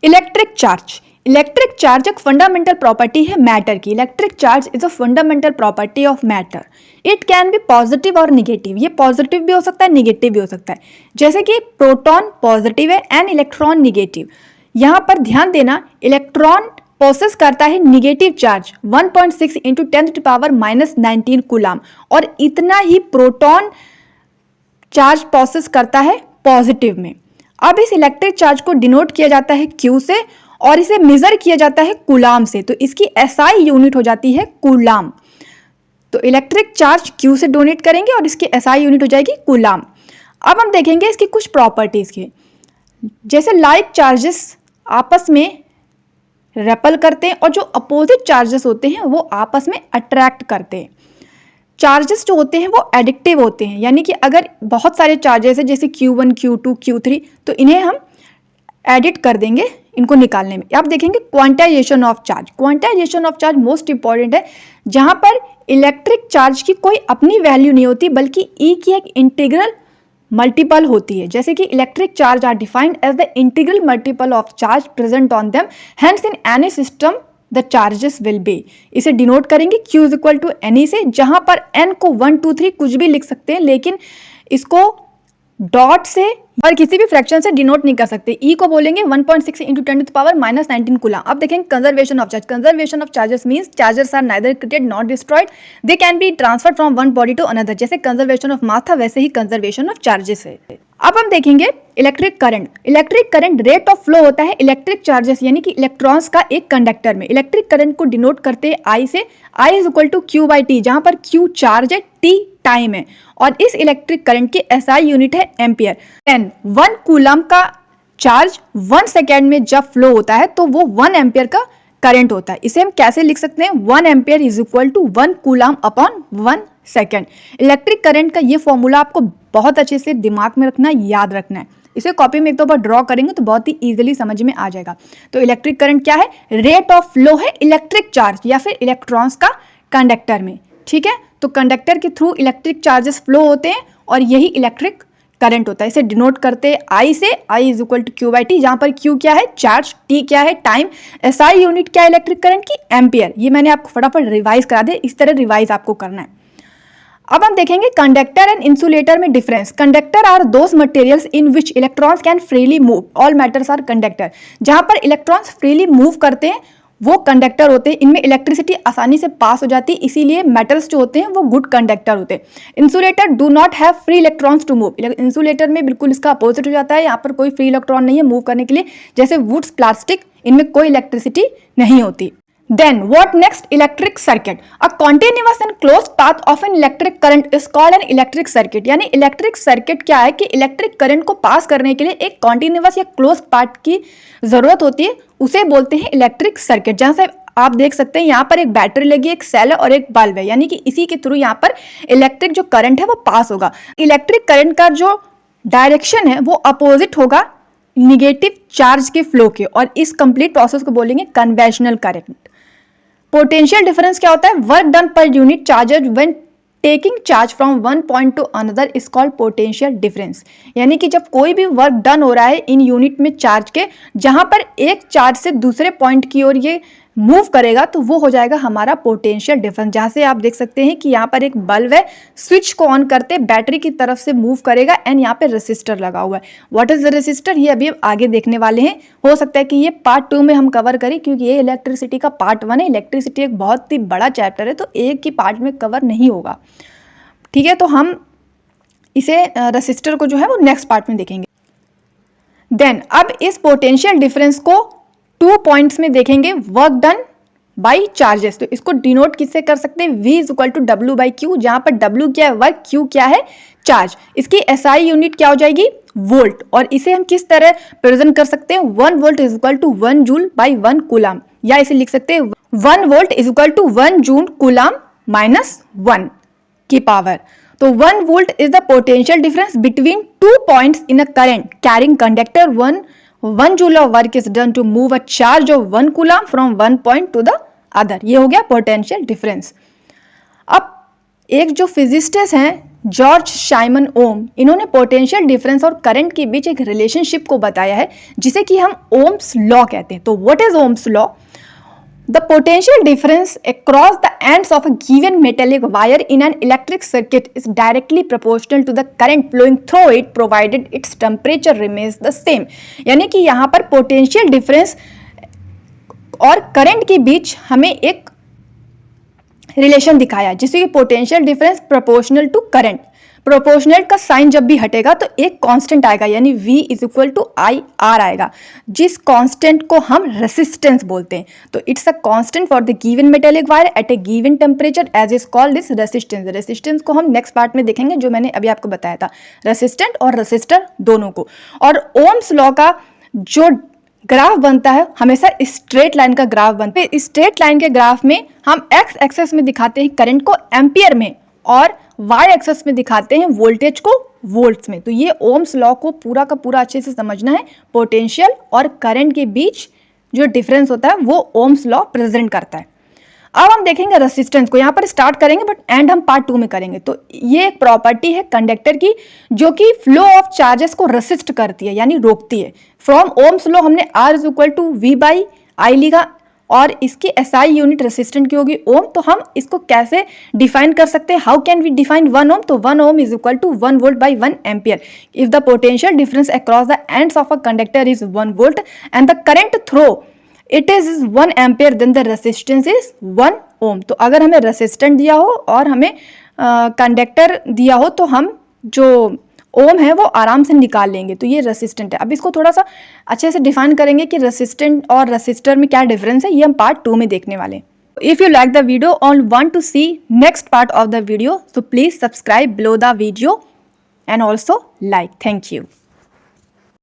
Electric charge. Electric charge एक fundamental property है matter की। Electric charge is a fundamental property of matter. It can be positive और negative. ये positive भी हो सकता है, निगेटिव भी हो सकता है। जैसे कि प्रोटॉन पॉजिटिव है एंड इलेक्ट्रॉन निगेटिव। यहाँ पर ध्यान देना, इलेक्ट्रॉन पोसेस करता है निगेटिव चार्ज 1.6 इंटू 10⁻⁻19 कूलाम, और इतना ही प्रोटॉन चार्ज पोसेस करता है पॉजिटिव में। अब इस इलेक्ट्रिक चार्ज को डिनोट किया जाता है Q से और इसे मेजर किया जाता है कूलाम से, तो इसकी SI यूनिट हो जाती है कूलाम। तो इलेक्ट्रिक चार्ज Q से डोनेट करेंगे और इसकी SI यूनिट हो जाएगी कूलाम। अब हम देखेंगे इसकी कुछ प्रॉपर्टीज के, जैसे लाइक चार्जेस आपस में रेपल करते हैं और जो अपोजिट चार्जेस होते हैं वो आपस में अट्रैक्ट करते हैं। चार्जेस जो होते हैं वो एडिक्टिव होते हैं, यानी कि अगर बहुत सारे चार्जेस हैं जैसे Q1, Q2, Q3, तो इन्हें हम एडिट कर देंगे इनको निकालने में। आप देखेंगे quantization of charge. Quantization of charge most important है, जहां पर इलेक्ट्रिक चार्ज की कोई अपनी वैल्यू नहीं होती बल्कि E की एक इंटीग्रल मल्टीपल होती है। जैसे कि electric charge are defined as the integral multiple of charge present on them, hence in any system the charges will be. इसे डिनोट करेंगे Q is equal to NE से, जहां पर N को 1, 2, 3 कुछ भी लिख सकते हैं, लेकिन इसको डॉट से और किसी भी फ्रैक्शन से डिनोट नहीं कर सकते। E को बोलेंगे 1.6 इंटू 10⁻⁻19 कूलाम। अब देखेंगे conservation of charge. Conservation of charges means charges are neither created not destroyed, they can be transferred from one body to another. जैसे कंजर्वेशन ऑफ मास था वैसे ही कंजर्वेशन ऑफ चार्जेस है। अब हम देखेंगे electric current. Electric current rate of flow होता है electric charges यानी कि इलेक्ट्रॉन्स का एक कंडक्टर में। इलेक्ट्रिक करंट को डिनोट करते हैं I से। I is equal to Q/T, जहां पर Q चार्ज है, T टाइम है, और इस इलेक्ट्रिक करंट की SI यूनिट है एम्पियर। 1 कूलम का चार्ज 1 सेकेंड में जब फ्लो होता है तो वो 1 एम्पियर का करंट होता है। इसे हम कैसे लिख सकते हैं? 1 ampere is equal to 1 coulomb upon 1 second. Electric current का ये फॉर्मूला आपको बहुत अच्छे से दिमाग में रखना है, याद रखना है। इसे कॉपी में एक दो बार ड्रॉ करेंगे तो बहुत ही इजीली समझ में आ जाएगा। तो इलेक्ट्रिक करंट क्या है? रेट ऑफ फ्लो है इलेक्ट्रिक चार्ज या फिर इलेक्ट्रॉन्स का कंडक्टर में। ठीक है, तो कंडक्टर के थ्रू इलेक्ट्रिक चार्जेस फ्लो होते हैं और यही इलेक्ट्रिक करंट होता है। इसे डिनोट करते हैं I से। I is equal to Q/T, जहां पर Q क्या है? चार्ज, T क्या है? टाइम, SI यूनिट क्या है इलेक्ट्रिक करंट की? एम्पियर। ये मैंने आपको फटाफट रिवाइज करा दे, इस तरह रिवाइज आपको करना है। अब हम देखेंगे कंडक्टर एंड इंसुलेटर में difference. Conductor are those materials in which electrons can freely move. All matters are conductor. जहां पर इलेक्ट्रॉन्स फ्रीली मूव करते हैं वो कंडक्टर होते हैं। इनमें इलेक्ट्रिसिटी आसानी से पास हो जाती है, इसीलिए मेटल्स जो होते हैं वो गुड कंडक्टर होते हैं। Insulator do not have free electrons to move. Insulator में बिल्कुल इसका अपोजिट हो जाता है, यहाँ पर कोई फ्री इलेक्ट्रॉन नहीं है मूव करने के लिए। जैसे वुड्स, प्लास्टिक, इनमें कोई इलेक्ट्रिसिटी नहीं होती। Then what next? Electric circuit. A continuous and closed path of an electric current is called an electric circuit. यानी इलेक्ट्रिक सर्किट क्या है कि इलेक्ट्रिक करंट को पास करने के लिए एक कॉन्टिन्यूअस या क्लोज पाथ की जरूरत होती है, उसे बोलते हैं इलेक्ट्रिक सर्किट। जहां से आप देख सकते हैं यहाँ पर एक बैटरी लगी, एक सेल और एक बल्ब है, यानी कि इसी के थ्रू यहाँ पर इलेक्ट्रिक जो करंट है वो पास होगा। इलेक्ट्रिक करंट का जो डायरेक्शन है वो अपोजिट होगा निगेटिव चार्ज के फ्लो के, और इस कंप्लीट प्रोसेस को बोलेंगे कन्वेंशनल करंट। पोटेंशियल डिफरेंस क्या होता है? Work done per unit charges when taking charge from one point two another is called potential difference. यानी कि जब कोई भी वर्क डन हो रहा है इन यूनिट में चार्ज के, जहां पर एक चार्ज से दूसरे पॉइंट की ओर ये मूव करेगा तो वो हो जाएगा हमारा पोटेंशियल डिफरेंस। जहां से आप देख सकते हैं कि यहाँ पर एक बल्ब है, स्विच को ऑन करते बैटरी की तरफ से मूव करेगा एंड यहाँ पे रेसिस्टर लगा हुआ है। What is the resistor? ये अभी आगे देखने वाले हैं। हो सकता है कि ये पार्ट 2 में हम कवर करें, क्योंकि ये इलेक्ट्रिसिटी का पार्ट 1 है। इलेक्ट्रिसिटी एक बहुत ही बड़ा चैप्टर है, तो एक ही पार्ट में कवर नहीं होगा। ठीक है, तो हम इसे रेसिस्टर को जो है वो नेक्स्ट पार्ट में देखेंगे। देन अब इस पोटेंशियल डिफरेंस को 2 पॉइंट्स में देखेंगे, वर्क डन बाई चार्जेस। तो इसको डिनोट किससे कर सकते हैं? V is equal to W/Q, जहां पर W क्या है? वर्क, Q क्या है? चार्ज। इसकी SI यूनिट क्या हो जाएगी? वोल्ट। और इसे हम किस तरह प्रेजेंट कर सकते हैं? 1 volt is equal to 1 joule by 1 coulomb, या इसे लिख सकते हैं 1 volt is equal to 1 joule coulomb minus 1 की पावर। तो 1 volt is the potential difference between 2 points in a current carrying conductor 1 joule of work is done to move a charge of 1 coulomb from one point to the other। ये हो गया potential difference. अब एक जो physicist हैं George Simon ओम, इन्होंने potential difference और current के बीच एक रिलेशनशिप को बताया है जिसे कि हम ओम्स लॉ कहते हैं। तो what is Ohm's law? The potential difference across the ends of a given metallic wire in an electric circuit is directly proportional to the current flowing through it provided its temperature remains the same। यानी कि यहाँ पर potential difference और current के बीच हमें एक relation दिखाया है जिससे कि potential difference proportional to current, proportional का साइन जब भी हटेगा तो एक कांस्टेंट आएगा यानी V is equal to I R आएगा, जिस कांस्टेंट को हम रेसिस्टेंस बोलते हैं। तो it's a constant for the given metallic wire at a given temperature as is called this resistance. Resistance को हम नेक्स्ट पार्ट में देखेंगे जो मैंने अभी आपको बताया था, रेसिस्टेंट और रेसिस्टर दोनों को। और ओम्स लॉ का जो ग्राफ बनता है हमेशा स्ट्रेट लाइन का ग्राफ बनता है। स्ट्रेट लाइन के ग्राफ में हम एक्स एक्सेस में दिखाते हैं करंट को एम्पियर में और वाई एक्सेस में दिखाते हैं वोल्टेज को वोल्ट्स में। तो ये ओम्स लॉ को पूरा का पूरा अच्छे से समझना है। पोटेंशियल और करंट के बीच जो डिफरेंस होता है वो ओम्स लॉ प्रेजेंट करता है। अब हम देखेंगे रेसिस्टेंस को, यहाँ पर स्टार्ट करेंगे बट एंड हम पार्ट 2 में करेंगे। तो ये एक प्रॉपर्टी है कंडक्टर की जो कि फ्लो ऑफ चार्जेस को रेसिस्ट करती है यानी रोकती है। फ्रॉम ओम्स लॉ हमने R is equal to V by I लिखा और इसकी SI यूनिट रेसिस्टेंट की होगी ओम। तो हम इसको कैसे डिफाइन कर सकते हैं? How can we define 1 ohm? तो 1 ohm is equal to 1 volt by 1 ampere if the potential difference across the ends of a conductor is 1 volt and the current through it is 1 ampere then the resistance is 1 ohm. तो अगर हमें resistant दिया हो और हमें conductor दिया हो तो हम जो ओम है वो आराम से निकाल लेंगे। तो ये रेसिस्टेंट है। अब इसको थोड़ा सा अच्छे से डिफाइन करेंगे कि रेसिस्टेंट और रेसिस्टर में क्या डिफरेंस है, ये हम पार्ट 2 में देखने वाले हैं। If you like the video और want to see next part of the video so please subscribe below the video and also like. Thank you.